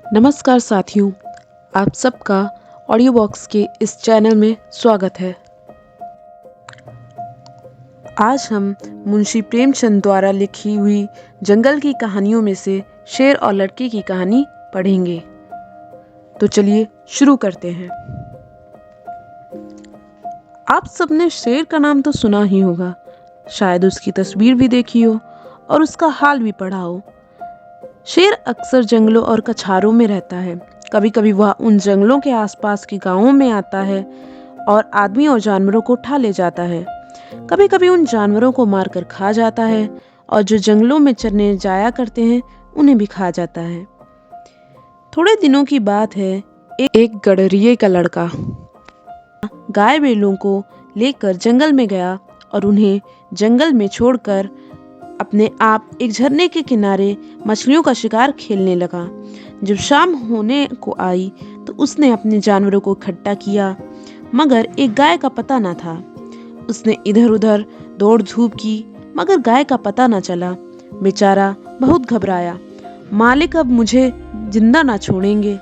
नमस्कार साथियों, आप सबका ऑडियो बॉक्स के इस चैनल में स्वागत है। आज हम मुंशी प्रेमचंद द्वारा लिखी हुई जंगल की कहानियों में से शेर और लड़के की कहानी पढ़ेंगे। तो चलिए शुरू करते हैं। आप सबने शेर का नाम तो सुना ही होगा, शायद उसकी तस्वीर भी देखी हो और उसका हाल भी पढ़ा हो। शेर अक्सर जंगलों और कछारों में रहता है। कभी कभी वह उन जंगलों के आसपास के गांवों में आता है और आदमी और जानवरों को उठा ले जाता है। कभी कभी उन जानवरों को मारकर खा जाता है और जो जंगलों में चरने जाया करते हैं उन्हें भी खा जाता है। थोड़े दिनों की बात है, एक गडरिये का लड़का गाय बैलों को लेकर जंगल में गया और उन्हें जंगल में छोड़कर अपने आप एक झरने के किनारे मछलियों का शिकार खेलने लगा। जब शाम होने को आई तो उसने अपने जानवरों को इकट्ठा किया, मगर एक गाय का पता न था। उसने इधर उधर दौड़ धूप की, मगर गाय का पता न चला। बेचारा बहुत घबराया। मालिक अब मुझे जिंदा ना छोड़ेंगे।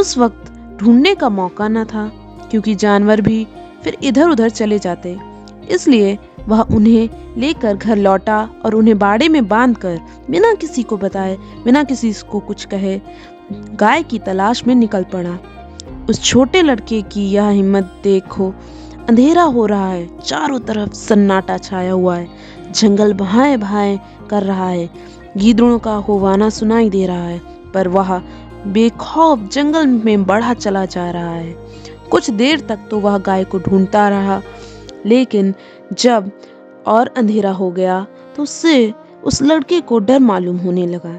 उस वक्त ढूंढने का मौका न था, क्योंकि जानवर भी फिर इधर उधर चले जाते। इसलिए वह उन्हें लेकर घर लौटा और उन्हें बाड़े में बांधकर बिना किसी को बताए, बिना किसी को कुछ कहे, गाय की तलाश में निकल पड़ा। उस छोटे लड़के की यह हिम्मत देखो। अंधेरा हो रहा है, चारों तरफ सन्नाटा छाया हुआ है, जंगल भाए भाए कर रहा है, गीदड़ों का होवाना सुनाई दे रहा है, पर वह बेखौफ जंगल में बढ़ा चला जा रहा है। कुछ देर तक तो वह गाय को ढूंढता रहा, लेकिन जब और अंधेरा हो गया तो उससे उस लड़के को डर मालूम होने लगा।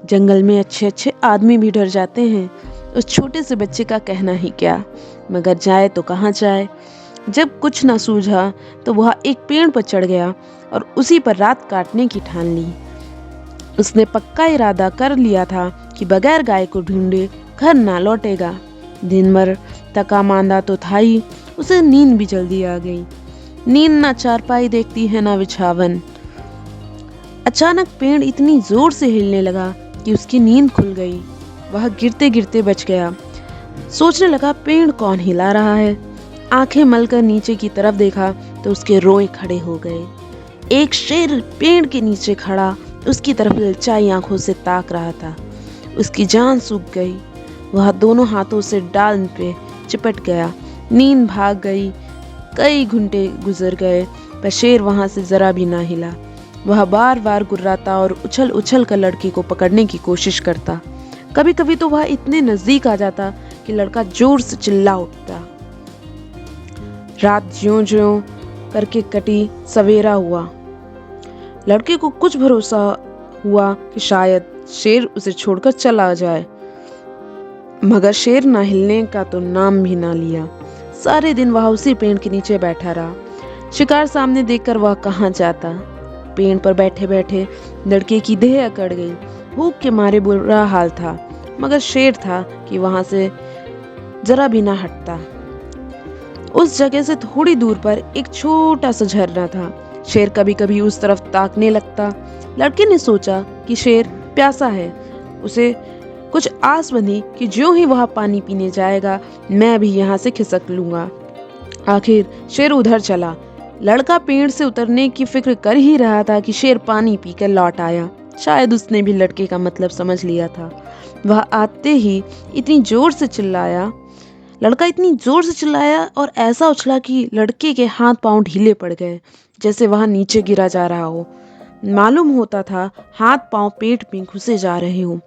जंगल में अच्छे अच्छे आदमी भी डर जाते हैं, उस छोटे से बच्चे का कहना ही क्या। मगर जाए तो कहाँ जाए। जब कुछ न सूझा तो वह एक पेड़ पर चढ़ गया और उसी पर रात काटने की ठान ली। उसने पक्का इरादा कर लिया था कि बगैर गाय को ढूंढे घर ना लौटेगा। दिन भर थका मांदा तो था ही, उसे नींद भी जल्दी आ गई। नींद ना चारपाई देखती है ना बिछावन। अचानक पेड़ इतनी जोर से हिलने लगा कि उसकी नींद खुल गई। वह गिरते गिरते बच गया। सोचने लगा, पेड़ कौन हिला रहा है। आंखें मलकर नीचे की तरफ देखा तो उसके रोए खड़े हो गए। एक शेर पेड़ के नीचे खड़ा उसकी तरफ ललचाई आंखों से ताक रहा था। उसकी जान सूख गई। वह दोनों हाथों से डाल पे चिपट गया। नींद भाग गई। कई घंटे गुजर गए, पर शेर वहां से जरा भी ना हिला। वह बार बार गुर्राता और उछल उछल कर लड़के को पकड़ने की कोशिश करता। कभी कभी तो वह इतने नजदीक आ जाता कि लड़का जोर से चिल्ला उठता। रात ज्यों-ज्यों करके कटी, सवेरा हुआ। लड़के को कुछ भरोसा हुआ कि शायद शेर उसे छोड़कर चला जाए, मगर शेर ना हिलने का तो नाम भी ना लिया। सारे दिन वह उसी पेड़ के नीचे बैठा रहा। शिकार सामने देखकर वह कहाँ जाता। पेड़ पर बैठे बैठे लड़के की देह अकड़ गई। भूख के मारे बुरा हाल था, मगर शेर था कि वहां से जरा भी ना हटता। उस जगह से थोड़ी दूर पर एक छोटा सा झरना था। शेर कभी कभी उस तरफ ताकने लगता। लड़के ने सोचा कि शेर प्यासा है। उसे कुछ आस बंधी कि ज्यों ही वह पानी पीने जाएगा, मैं भी यहाँ से खिसक लूंगा। आखिर शेर उधर चला। लड़का पेड़ से उतरने की फिक्र कर ही रहा था कि शेर पानी पीकर लौट आया। शायद उसने भी लड़के का मतलब समझ लिया था। वह आते ही इतनी जोर से चिल्लाया, लड़का इतनी जोर से चिल्लाया और ऐसा उछला कि लड़के के हाथ पांव ढीले पड़ गए, जैसे वह नीचे गिरा जा रहा हो। मालूम होता था हाथ पांव पेट में घुसे जा रहे हों।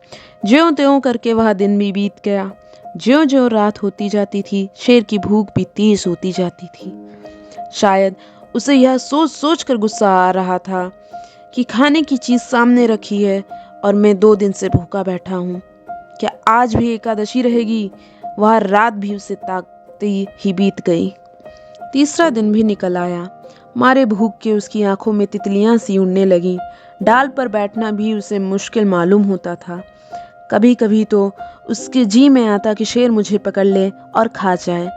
ज्यों त्यों करके वह दिन भी बीत गया। ज्यों ज्यों रात होती जाती थी, शेर की भूख भी तेज होती जाती थी। शायद उसे यह सोच सोच कर गुस्सा आ रहा था कि खाने की चीज सामने रखी है और मैं 2 दिन से भूखा बैठा हूँ। क्या आज भी एकादशी रहेगी? वह रात भी उसे ताकते ही बीत गई। तीसरा दिन भी निकल आया। मारे भूख के उसकी आंखों में तितलियां सी उड़ने लगीं। डाल पर बैठना भी उसे मुश्किल मालूम होता था। कभी कभी तो उसके जी में आता कि शेर मुझे पकड़ ले और खा जाए।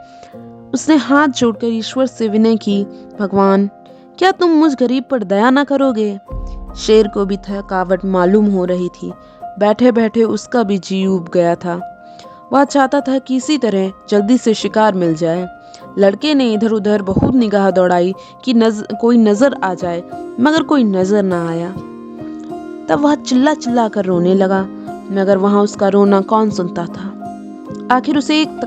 उसने हाथ जोड़कर ईश्वर से विनय की, भगवान, क्या तुम मुझ गरीब पर दया न करोगे? शेर को भी थकावट मालूम हो रही थी। बैठे बैठे उसका भी जी उब गया था। वह चाहता था कि इसी तरह जल्दी से शिकार मिल जाए। लड़के ने इधर उधर बहुत निगाह दौड़ाई कि कोई नजर आ जाए, मगर कोई नजर ना आया। तब वह चिल्ला चिल्ला कर रोने लगा, मगर वहां उसका रोना कौन सुनता था। आखिर उसे एक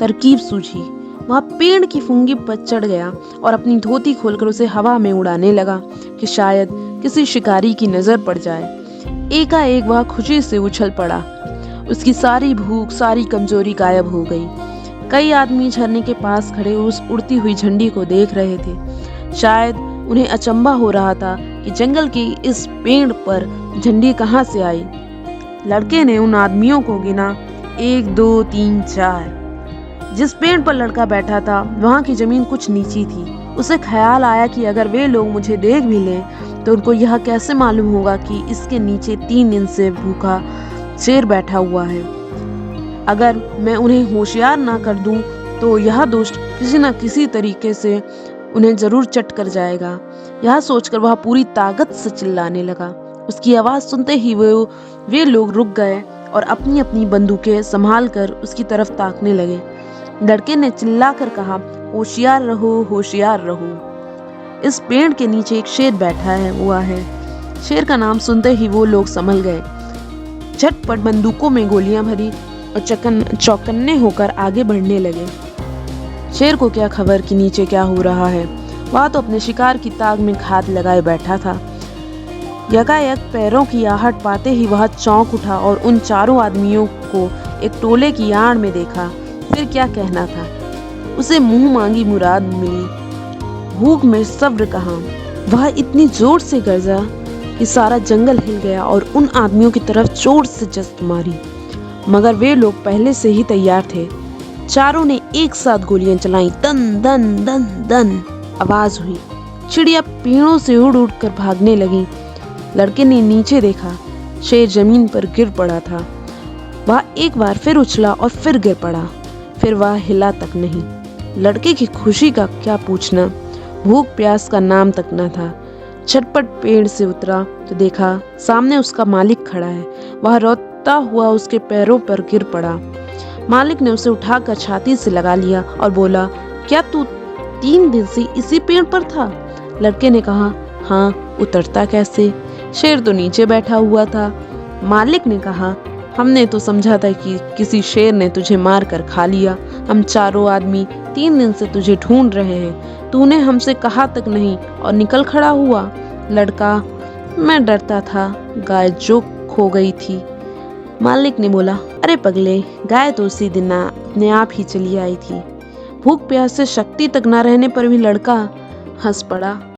तरकीब सूझी। वह पेड़ की फुंगी पर चढ़ गया और अपनी धोती खोलकर उसे हवा में उड़ाने लगा कि शायद किसी शिकारी की नजर पड़ जाए। एकाएक वह खुशी से उछल पड़ा। उसकी सारी भूख, सारी कमजोरी गायब हो गई। कई आदमी झरने के पास खड़े उस उड़ती हुई झंडी को देख रहे थे। शायद उन्हें अचंभा हो रहा था कि जंगल के इस पेड़ पर झंडी कहाँ से आई। लड़के ने उन आदमियों को गिना, 1 2 3 4। जिस पेड़ पर लड़का बैठा था वहां की जमीन कुछ नीची थी। उसे ख्याल आया कि अगर वे लोग मुझे देख भी लें तो उनको यह कैसे मालूम होगा कि इसके नीचे 3 दिन से भूखा शेर बैठा हुआ है। अगर मैं उन्हें होशियार ना कर दूं तो यह दुष्ट किसी न किसी तरीके से उन्हें जरूर चट कर जाएगा। यह सोचकर वह पूरी ताकत से चिल्लाने लगा। उसकी आवाज सुनते ही वे लोग रुक गए और अपनी अपनी बंदूकें संभाल कर उसकी तरफ ताकने लगे। लड़के ने चिल्लाकर कहा, होशियार रहो, होशियार रहो। इस पेड़ के नीचे एक शेर बैठा हुआ है। शेर का नाम सुनते ही वो लोग संभल गए। झटपट बंदूकों में गोलियां भरी और चौकन्ने होकर आगे बढ़ने लगे। शेर को क्या खबर कि नीचे क्या हो रहा है। वह तो अपने शिकार की ताक में घात लगाए बैठा था। यकायक पैरों की आहट पाते ही वह चौंक उठा और उन चारों आदमियों को एक टोले की आड़ में देखा। फिर क्या कहना था, उसे मुंह मांगी मुराद मिली। भूख में सब्र कहाँ। वह इतनी जोर से गरजा कि सारा जंगल हिल गया और उन आदमियों की तरफ जोर से जस्त मारी, मगर वे लोग पहले से ही तैयार थे। चारों ने एक साथ गोलियां चलाई। दन दन दन दन आवाज हुई। चिड़िया पेड़ों से उड़ उड़ कर भागने लगी। लड़के ने नीचे देखा, शेर जमीन पर गिर पड़ा था। वह एक बार फिर उछला और फिर गिर पड़ा। फिर वह हिला तक नहीं। लड़के की खुशी का क्या पूछना, भूख प्यास का नाम तक न था। झटपट पेड़ से उतरा तो देखा सामने उसका मालिक खड़ा है। वह रोता हुआ उसके पैरों पर गिर पड़ा। मालिक ने उसे उठाकर छाती से लगा लिया और बोला, क्या तू 3 दिन से इसी पेड़ पर था? लड़के ने कहा, हाँ, उतरता कैसे? शेर तो नीचे बैठा हुआ था। मालिक ने कहा, हमने तो समझा था कि किसी शेर ने तुझे मार कर खा लिया। हम चारों आदमी 3 दिन से तुझे ढूंढ रहे हैं। तूने हमसे कहा तक नहीं और निकल खड़ा हुआ। लड़का, मैं डरता था, गाय जो खो गई थी। मालिक ने बोला, अरे पगले, गाय तो उसी दिन अपने आप ही चली आई थी। भूख प्यास से शक्ति तक न रहने पर भी लड़का हंस पड़ा।